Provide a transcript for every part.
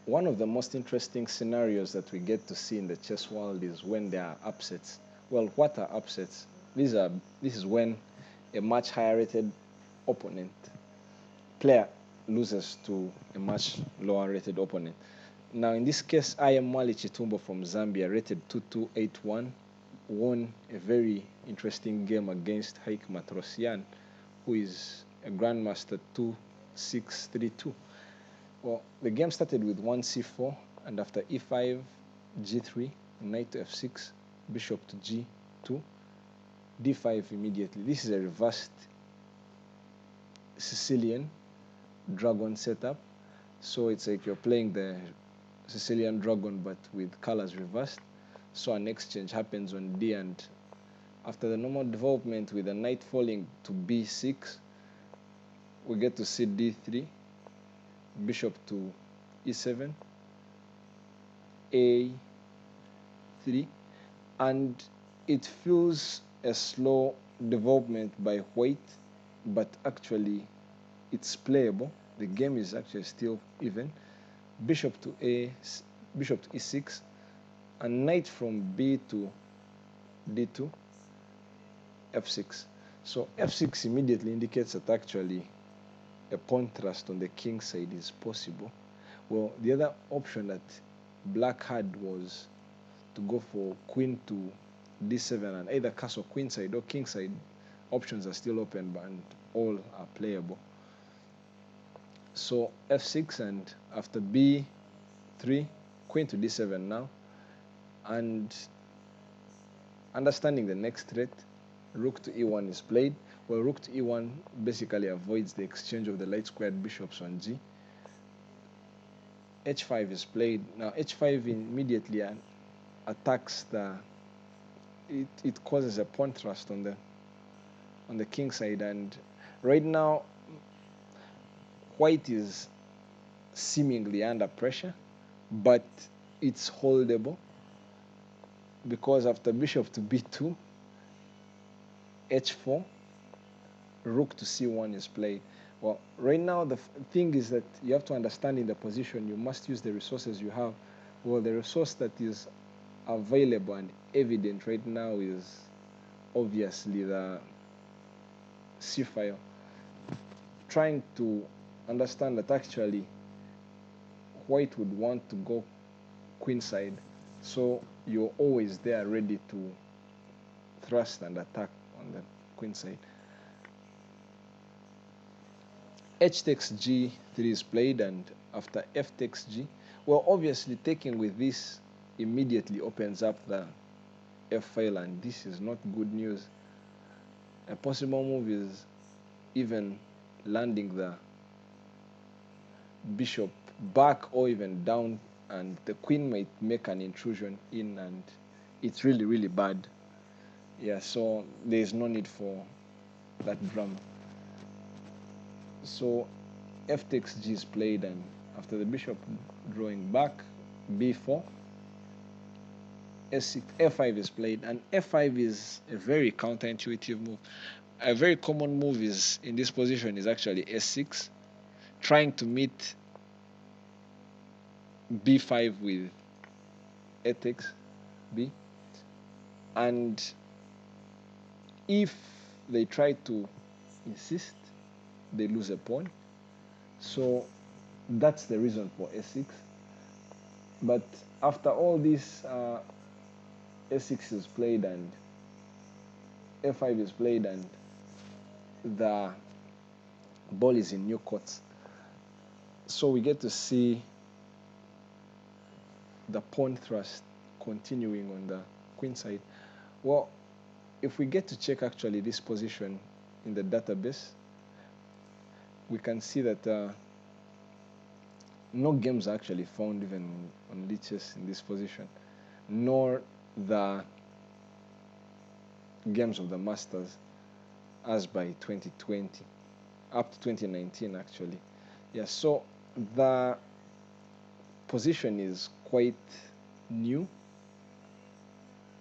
one of the most interesting scenarios that we get to see in the chess world is when there are upsets. Well, what are upsets? This is when a much higher rated opponent player loses to a much lower rated opponent. Now, in this case, IM Mwali Chitumbo from Zambia, rated 2281, won a very interesting game against Haik Martirosyan, who is a grandmaster 2632. Well, the game started with 1c4, and after e5, g3, knight to f6, bishop to g2, d5 immediately. This is a reversed Sicilian dragon setup. So it's like you're playing the Sicilian dragon but with colors reversed. So an exchange happens on d, and after the normal development with the knight falling to b6, we get to see d3, bishop to e7, a3, and it feels a slow development by white, but actually it's playable. The game is actually still even. Bishop to e6, and knight from b to d2, f6. So f6 immediately indicates that actually a pawn thrust on the king side is possible. Well, the other option that black had was to go for queen to d7 and either castle queen side or king side. Options are still open and all are playable. So f6, and after b3, queen to d7 now, and understanding the next threat, rook to e1 is played. Well, rook to e1 basically avoids the exchange of the light squared bishops on g. h5 is played. Now h5 immediately attacks it causes a pawn thrust on the king side, and right now white is seemingly under pressure, but it's holdable because after bishop to b2, h4, rook to c1 is played. Well, right now the thing is that you have to understand in the position you must use the resources you have. Well, the resource that is available and evident right now is obviously the c file. Trying to understand that actually white would want to go queenside, so you're always there ready to thrust and attack on the queenside. H takes g3 is played, and after f takes g, well, obviously taking with this immediately opens up the f file, and this is not good news. A possible move is even landing the bishop back or even down, and the queen might make an intrusion in, and it's really, really bad. Yeah, so there's no need for that drama. So f takes g is played, and after the bishop drawing back, b4, s6, f5 is played, and f5 is a very counterintuitive move. A very common move is in this position is actually s6, trying to meet b5 with a takes b, and if they try to insist, they lose a pawn. So that's the reason for s6. But after all this, s6 is played and f5 is played, and the ball is in new courts. So we get to see the pawn thrust continuing on the queen side. Well, if we get to check actually this position in the database, we can see that no games are actually found even on lichess in this position, nor the games of the Masters as by 2020, up to 2019 actually. Yeah, so the position is quite new,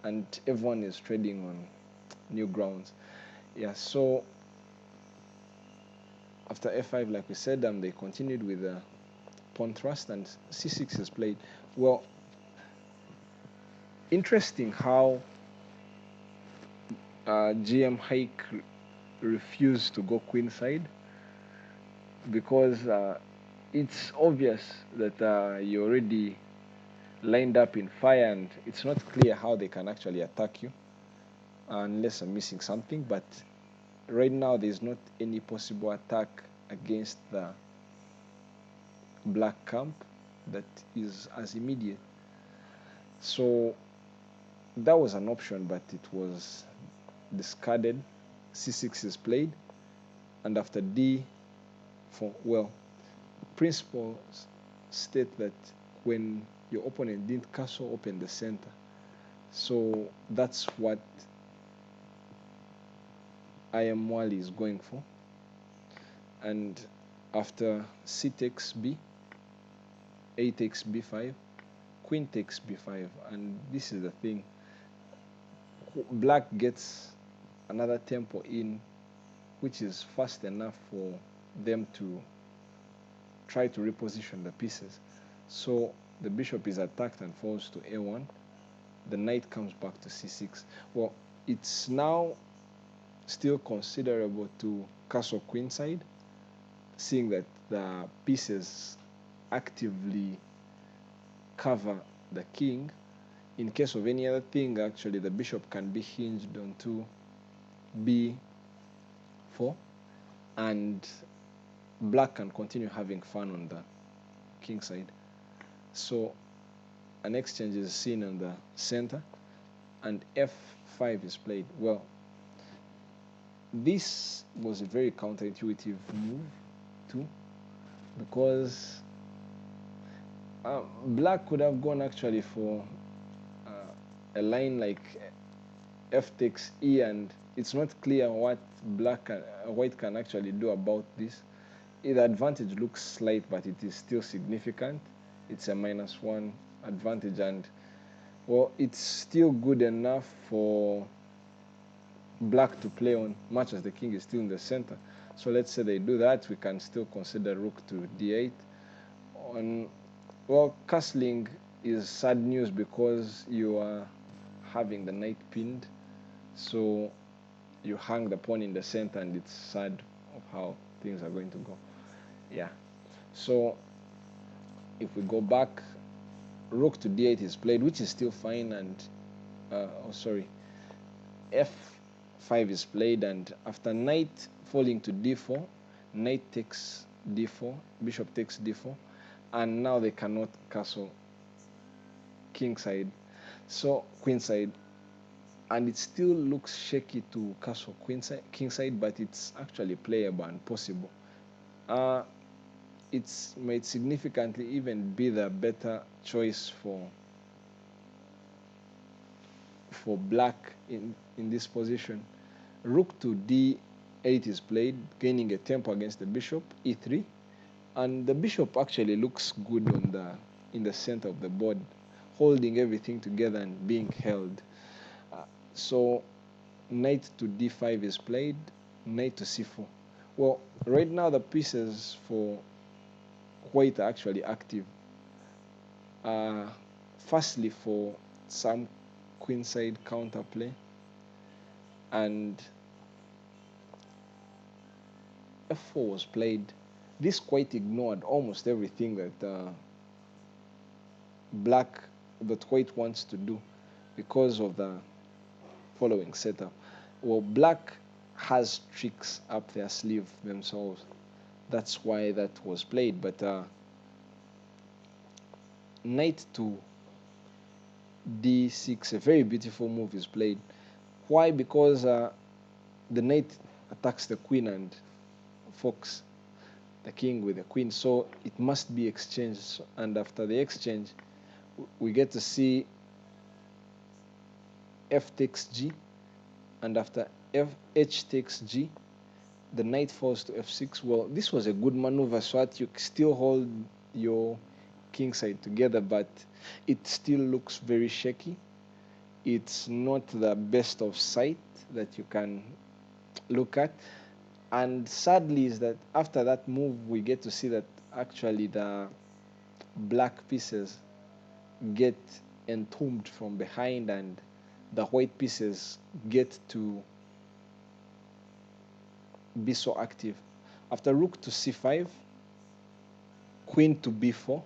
and everyone is trading on new grounds. Yeah, so after f5, like we said, they continued with the pawn thrust, and c6 is played. Well, interesting how GM Haik refused to go queenside, because it's obvious that you already lined up in fire, and it's not clear how they can actually attack you unless I'm missing something. But right now there's not any possible attack against the black camp that is as immediate. So that was an option, but it was discarded. c6 is played, and after d4, well, principles state that when your opponent didn't castle, open the center. So that's what IM Mwali is going for. And after c takes b, a takes b5, queen takes b5, and this is the thing. Black gets another tempo in, which is fast enough for them to try to reposition the pieces. So the bishop is attacked and falls to a1. The knight comes back to c6. Well, it's now still considerable to castle queenside, seeing that the pieces actively cover the king. In case of any other thing, actually the bishop can be hinged onto b4, and black can continue having fun on the king side. So an exchange is seen on the center, and f5 is played. Well, this was a very counterintuitive move too, because black could have gone actually for a line like f takes e, and it's not clear what white can actually do about this. The advantage looks slight, but it is still significant. It's a -1 advantage, and well, it's still good enough for black to play on, much as the king is still in the center. So let's say they do that, we can still consider rook to d8. Well, castling is sad news because you are having the knight pinned, so you hang the pawn in the center, and it's sad of how things are going to go. Yeah, so if we go back, rook to d8 is played, which is still fine, and f5 is played, and after knight falling to d4, knight takes d4, bishop takes d4, and now they cannot castle kingside, so queenside, and it still looks shaky to castle kingside, but it's actually playable and possible. It might significantly even be the better choice for black in this position. Rook to d8 is played, gaining a tempo against the bishop, e3, and the bishop actually looks good in the center of the board, holding everything together and being held. So knight to d5 is played, knight to c4. Well, right now the pieces for white are actually active. Firstly, for some queenside counterplay, and f4 was played. This quite ignored almost everything that white wants to do because of the following setup. Well, black has tricks up their sleeve themselves. That's why that was played. But knight to d6, a very beautiful move, is played. Why? Because the knight attacks the queen and forks the king with the queen, so it must be exchanged. And after the exchange, we get to see f takes g, and after h takes g, the knight falls to f6. Well, this was a good maneuver, so that you still hold your king side together, but it still looks very shaky. It's not the best of sight that you can look at. And sadly is that after that move, we get to see that actually the black pieces get entombed from behind and the white pieces get to be so active. After rook to c5, queen to b4,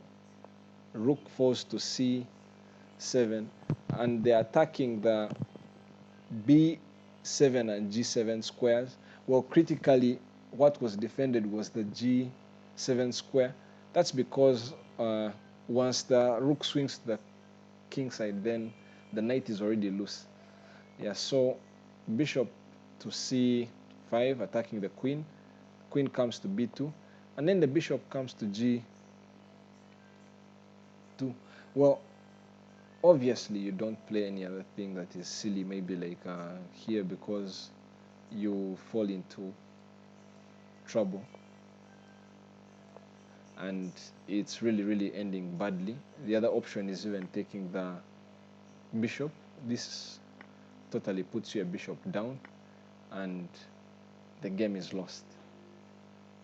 rook falls to c7, and they're attacking the b7 and g7 squares. Well, critically, what was defended was the g7 square. That's because once the rook swings to the king side, then the knight is already loose. Yeah, so bishop to c5, attacking the queen. Queen comes to b2, and then the bishop comes to g2. Well, obviously you don't play any other thing that is silly, maybe like here, because you fall into trouble and it's really ending badly. The other option is even taking the bishop. This totally puts your bishop down and the game is lost,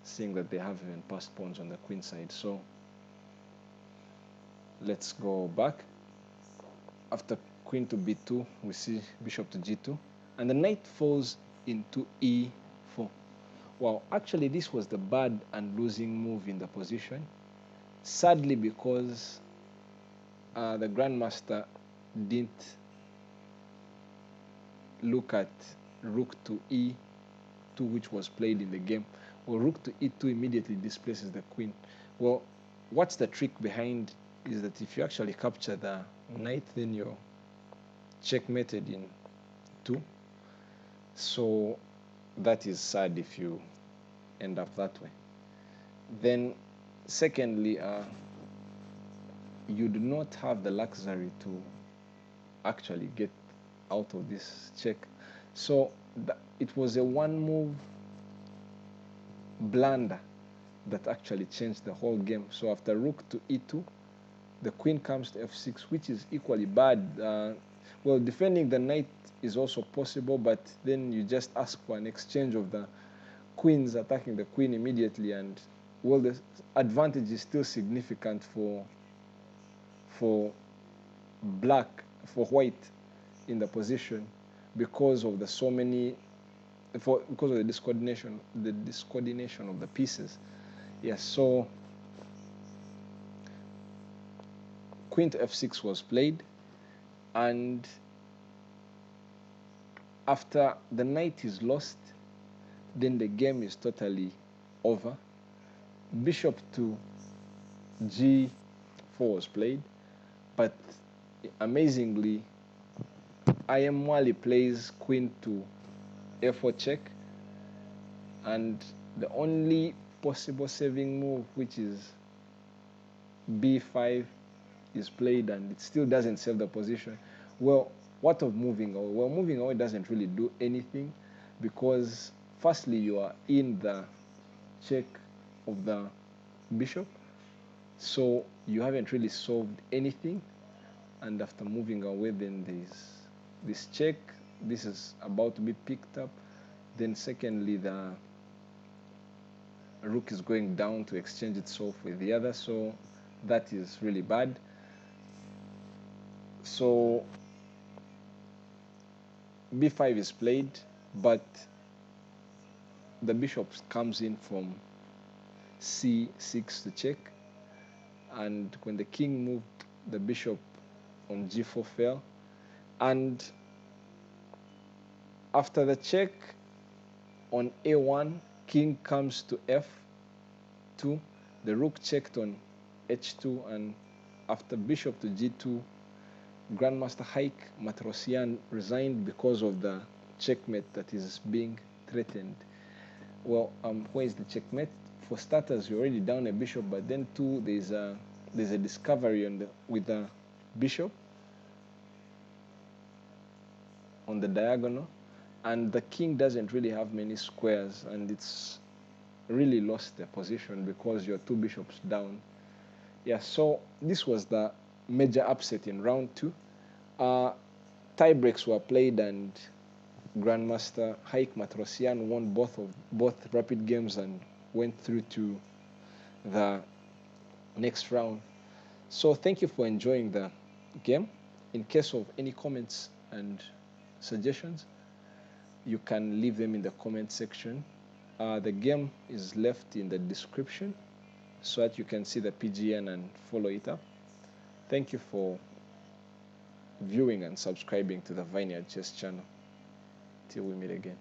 seeing that they have even passed pawns on the queen side. So let's go back. After queen to b2, we see bishop to g2, and the knight falls into e4. Well, actually this was the bad and losing move in the position, sadly, because the grandmaster didn't look at rook to e2, which was played in the game. Well, rook to e2 immediately displaces the queen. Well, what's the trick behind is that if you actually capture the knight, then you're checkmated in 2. So that is sad if you end up that way. Then secondly, you do not have the luxury to actually get out of this check. So it was a one move blunder that actually changed the whole game. So after rook to e2, the queen comes to f6, which is equally bad. Well, defending the knight is also possible, but then you just ask for an exchange of the queens, attacking the queen immediately, and well, the advantage is still significant for white in the position because of the because of the discoordination of the pieces. Yes, so queen to f6 was played, and after the knight is lost, then the game is totally over. Bishop to g4 was played, but amazingly, IM Mwali plays queen to a4 check, and the only possible saving move, which is b5, is played, and it still doesn't save the position. Well, what of moving away? Well, moving away doesn't really do anything, because firstly you are in the check of the bishop, so you haven't really solved anything. And after moving away, then there's this check. This is about to be picked up. Then secondly, the rook is going down to exchange itself with the other, so that is really bad. So b5 is played, but the bishop comes in from c6 to check, and when the king moved, the bishop on g4 fell, and after the check on a1, king comes to f2, the rook checked on h2, and after bishop to g2, Grandmaster Haik Martirosyan resigned because of the checkmate that is being threatened. Well, where is the checkmate? For starters, you're already down a bishop, but then too, there's a discovery with the bishop on the diagonal, and the king doesn't really have many squares, and it's really lost the position because you're 2 bishops down. Yeah, so this was the major upset in round 2. Tie breaks were played, and Grandmaster Haik Martirosyan won both rapid games and went through to the next round. So thank you for enjoying the game. In case of any comments and suggestions, you can leave them in the comment section. The game is left in the description so that you can see the PGN and follow it up. Thank you for viewing and subscribing to the Vineyard Chess channel. Till we meet again.